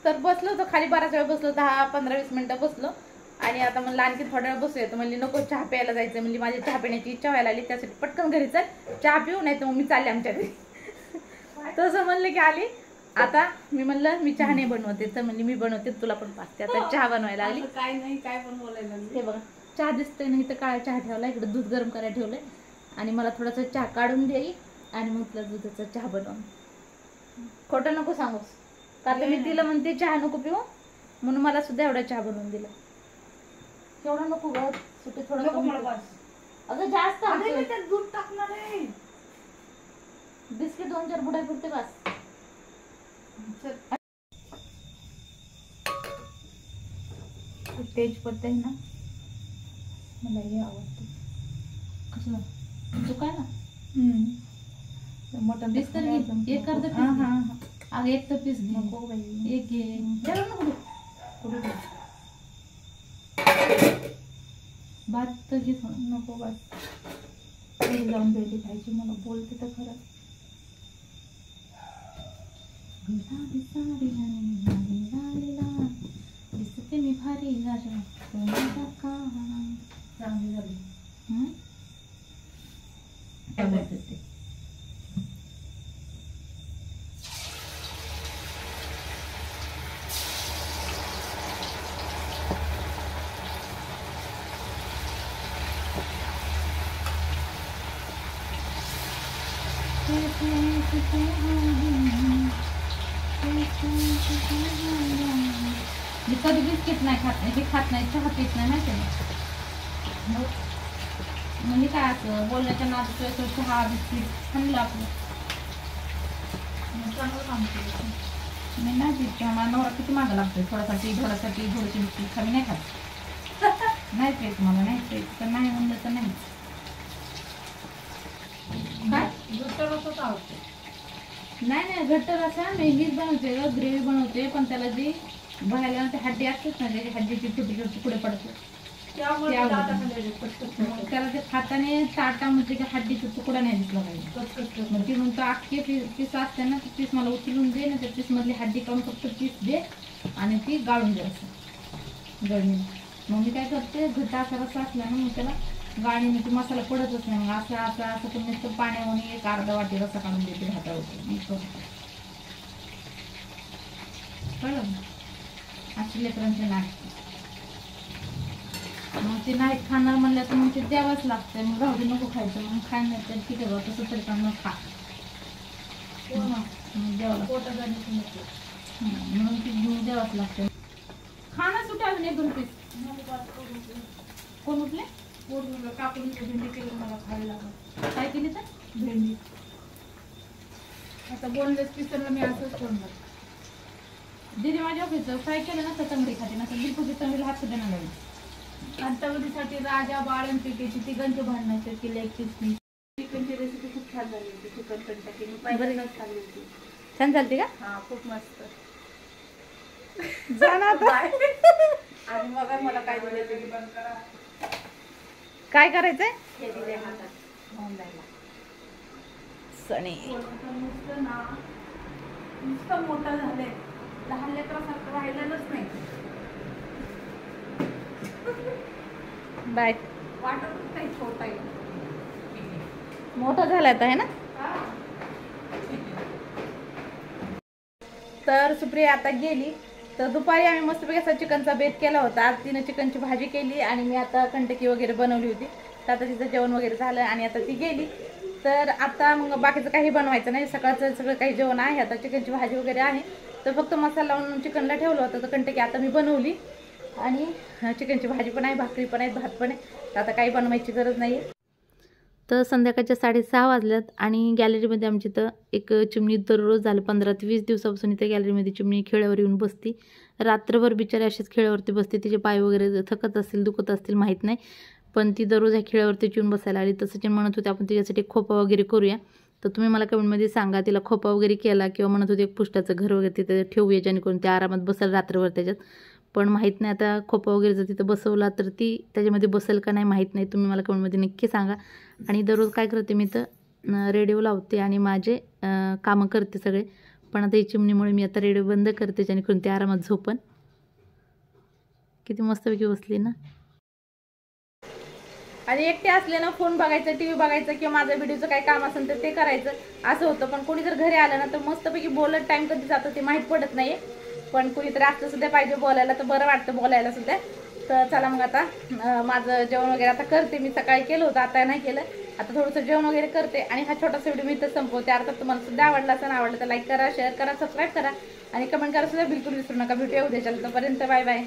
तर बसलो तर खाली बराच वेळ बसलो, 10-15-20 मिनिटं बसलो आणि आता म्हणलं आणखी थोड्या वेळ बसूया. तर म्हणली नको चहा प्यायला जायचं, म्हणजे माझी चहा पिण्याची इच्छा व्हायला लागली, त्यासाठी पटकन घरी चल चहा पिऊ, नाही तर मग मी चालले आमच्या घरी. तसं म्हणलं की आली. आता मी म्हणलं मी चहा नाही बनवते, तर म्हणली मी बनवते तुला पण पाचते. आता चहा बनवायला लागली. काय नाही काय पण बोलायला. हे बघा चहा दिसतोय ना, इथं काळा चहा ठेवला, इकडे दूध गरम करायला ठेवलंय आणि मला थोडासा चहा काढून द्याई आणि मग तुला दुधाचा चहा बनवून. खोटं नको सांगूस, का तर मी तिला म्हणते चहा नको पिऊ, म्हणून मला सुद्धा एवढा चहा बनवून दिला. एवढा नको ग, सुटे थोडं. अगं जास्त दूध टाकणार आहे, बिस्किट 2-4 बुड्या पुरते बस. तेज पडते ना, मला हे आवडतं. कसलं तू काय ना मटन पीस तर घे, एक अर्धा पीस. अगं एक तर पीस घे. नको बाई, एक घे. भात तर घे थोडं. नको भात, जाऊन भेटी खायची, मला बोलते तर खरं. दिसते मी भारी चांगली झाली. काय बोलते ते. मी कधी बिस्किट नाही खात, हे खात नाही, चहा पीत नाही, माहिती ना. म्हणजे काय असं बोलण्याच्या नादात चहा बिस्किट खाल्लं आपलं चांगलं काम केलं. मी नाही पीत चहा, मला नवरा किती मागं लागतोय, थोड्यासाठी थोडीशी बिस्किट खाली नाही खात. नाही पीत, मला नाही पीत, तर नाही म्हणलं तर नाही. काय घट्ट रसाच आवडते. नाही घट्ट रसा मी हीच बनवते, ग्रेव्ही बनवते, पण त्याला जी बाहेर ते हड्डी असतात ना, त्याची हड्डीचे छोटे छोटे तुकडे पडतात, त्याला ते खाताने ताटामध्ये की हड्डीचा तुकडा नाही दिसला पाहिजे. मग ती म्हणतो अख्खे पीस असते ना, ते पीस मला उचलून दे ना, त्या पीस मधली हड्डी काढून फक्त पीस दे आणि ती गाळून दे असं गळणी. मग मी काय करते, घट्ट असा रसा असला ना, मग त्याला गाळणीने ती मसाला पडतच नाही, मग असं असं असं तुम्ही नुसतं पाण्यामध्ये एक अर्धा वाटी रसा काढून देते हातावर. कळलं अशी लेकरांचे नाही. मग ते नाही खाणार म्हणलं तर मग ते द्यावंच लागतं. मग राहू दे नको खायचं, मग खाय नाही तर ठीक आहे बा, तसं तरी पण मग खा, द्यावं लागतं. म्हणून ती घेऊन द्यावंच लागतं. खाणं सुटे अजून 1-2 पीस. कोण उठले कापून भेंडी केली मला खायला लागत. काय केली तर भेंडी. आता बोनलेस पिसरला मी असंच करणार. दीदी माझ्या ऑफिसचं फ्राय केलं ना तर तंगडी खाते ना, तर बिलकुल तंगडीला हात सुद्धा नाही लागली. आणि तंगडीसाठी राजा बाळ आणि पिकेची तिघांचे भांडणाचे केले. एक पीस चिकनची रेसिपी खूप छान झाली होती. चिकन कंटाकी मी पहिल्यांदाच खाल्ली होती. छान चालते का? हा खूप मस्त. जाणार आणि मग मला काय दिलं काय करायचंय हे दिले हातात ऑनलाईन सणी. नुसतं ना नुसतं मोठं झालंय, लहान लेकरासारखं राहिलेलंच नाही. बाय वाटत काही छोटा आहे, मोठा झालाय आता आहे ना. तर सुप्रिया आता गेली. तर दुपारी आम्ही मस्तपैकी असा चिकनचा बेत केला होता. आज तिने चिकनची भाजी केली आणि मी आता कंटकी वगैरे बनवली होती. तर आता तिचं जेवण वगैरे झालं आणि आता ती गेली. तर आता मग बाकीचं काही बनवायचं नाही, सकाळचं सगळं काही जेवण आहे. आता चिकनची भाजी वगैरे आहे, तर फक्त मसाला लावून चिकनला ठेवलं होतं. तर कंटकी आता मी बनवली आणि चिकनची भाजी पण आहे, भाकरी पण आहे, भात पण आहे. तर आता काही बनवायची गरज नाही आहे. तर संध्याकाळच्या 6:30 वाजल्यात आणि गॅलरीमध्ये आमची तर एक चिमणी दररोज झालं 15 ते 20 दिवसापासून इथे गॅलरीमध्ये चिमणी खेळ्यावर येऊन बसती. रात्रभर बिचारी अशीच खेळ्यावरती बसते. तिचे पाय वगैरे थकत असतील, दुखत असतील माहीत नाही, पण ती दररोज ह्या खेळ्यावरती येऊन बसायला आली. तसं ते म्हणत होते आपण तिच्यासाठी खोपा वगैरे करूया. तर तुम्ही मला कमेंटमध्ये सांगा तिला खोपा वगैरे केला, किंवा म्हणत होते एक पुष्टाचं घर वगैरे तिथे ठेवूया जेणेकरून ते आरामात बसेल रात्रभर त्याच्यात. पण माहीत नाही आता खोपा वगैरे जर तिथं बसवला तर ती त्याच्यामध्ये बसेल का नाही माहीत नाही. तुम्ही मला कमेंटमध्ये नक्की सांगा. आणि दररोज काय करते मी तर रेडिओ लावते आणि माझे कामं करते सगळे. पण आता ही चिमणीमुळे मी आता रेडिओ बंद करते जेणेकरून ते आरामात झोपन. किती मस्तपैकी बसली ना. आणि एकटे असले ना फोन बघायचं, टी व्ही बघायचं किंवा माझं व्हिडिओचं काही काम असेल तर ते करायचं असं होतं. पण कोणी जर घरी आलं ना तर मस्तपैकी बोलत टाईम कधी जातं ते माहीत पडत नाही. पण कुणीतरी असलं सुद्धा पाहिजे बोलायला तर बरं वाटतं बोलायला सुद्धा. तर चला मग आता माझं जेवण वगैरे आता करते. मी सकाळी केलं होतं, आता नाही केलं. आता थोडंसं जेवण वगैरे करते आणि हा छोटासा व्हिडिओ मी इथं संपवते. अर्थात तुम्हाला सुद्धा आवडला असेल, आवडलं तर लाईक करा, शेअर करा, सबस्क्राईब करा आणि कमेंट करा सुद्धा बिलकुल विसरू नका. भेटूया उद्याच्या. तोपर्यंत बाय बाय.